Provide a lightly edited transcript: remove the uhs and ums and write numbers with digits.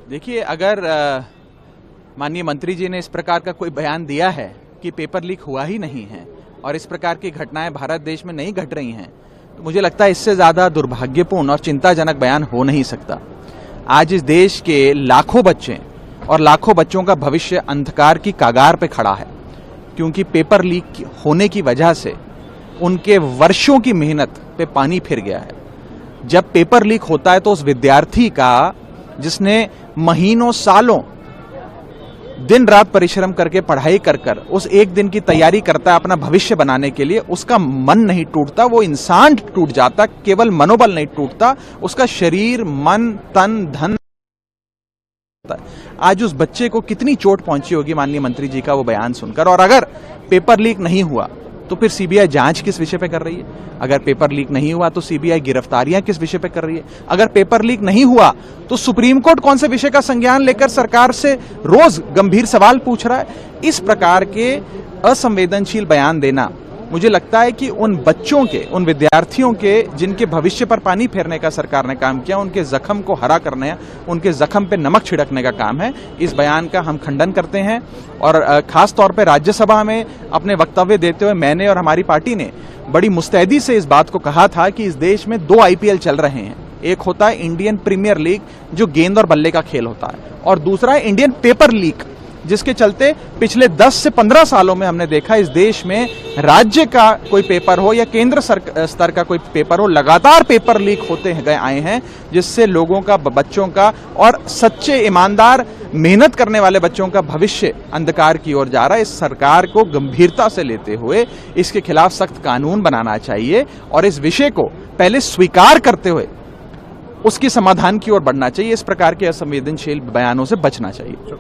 देखिए, अगर माननीय मंत्री जी ने इस प्रकार का कोई बयान दिया है कि पेपर लीक हुआ ही नहीं है और इस प्रकार की घटनाएं भारत देश में नहीं घट रही हैं, तो मुझे लगता है इससे ज्यादा दुर्भाग्यपूर्ण और चिंताजनक बयान हो नहीं सकता। आज इस देश के लाखों बच्चे और लाखों बच्चों का भविष्य अंधकार की कगार पे खड़ा है, क्योंकि पेपर लीक होने की वजह से उनके वर्षों की मेहनत पे पानी फिर गया है। जब पेपर लीक होता है तो उस विद्यार्थी का, जिसने महीनों सालों दिन रात परिश्रम करके पढ़ाई कर उस एक दिन की तैयारी करता है अपना भविष्य बनाने के लिए, उसका मन नहीं टूटता, वो इंसान टूट जाता, केवल मनोबल नहीं टूटता, उसका शरीर, मन, तन, धन। आज उस बच्चे को कितनी चोट पहुंची होगी माननीय मंत्री जी का वो बयान सुनकर। और अगर पेपर लीक नहीं हुआ तो फिर सीबीआई जांच किस विषय पे कर रही है? अगर पेपर लीक नहीं हुआ तो सीबीआई गिरफ्तारियां किस विषय पे कर रही है? अगर पेपर लीक नहीं हुआ तो सुप्रीम कोर्ट कौन से विषय का संज्ञान लेकर सरकार से रोज गंभीर सवाल पूछ रहा है? इस प्रकार के असंवेदनशील बयान देना, मुझे लगता है कि उन बच्चों के, उन विद्यार्थियों के जिनके भविष्य पर पानी फेरने का सरकार ने काम किया, उनके जख्म को हरा करने, उनके जख्म पे नमक छिड़कने का काम है। इस बयान का हम खंडन करते हैं और खास तौर पे राज्यसभा में अपने वक्तव्य देते हुए मैंने और हमारी पार्टी ने बड़ी मुस्तैदी से इस बात को कहा था कि इस देश में 2 IPL चल रहे हैं। एक होता है इंडियन प्रीमियर लीग, जो गेंद और बल्ले का खेल होता है, और दूसरा है इंडियन पेपर लीग, जिसके चलते पिछले 10 से 15 सालों में हमने देखा इस देश में राज्य का कोई पेपर हो या केंद्र स्तर का कोई पेपर हो, लगातार पेपर लीक होते गए आए हैं, जिससे लोगों का, बच्चों का और सच्चे ईमानदार मेहनत करने वाले बच्चों का भविष्य अंधकार की ओर जा रहा है। इस सरकार को गंभीरता से लेते हुए इसके खिलाफ सख्त कानून बनाना चाहिए और इस विषय को पहले स्वीकार करते हुए उसकी समाधान की ओर बढ़ना चाहिए। इस प्रकार के असंवेदनशील बयानों से बचना चाहिए।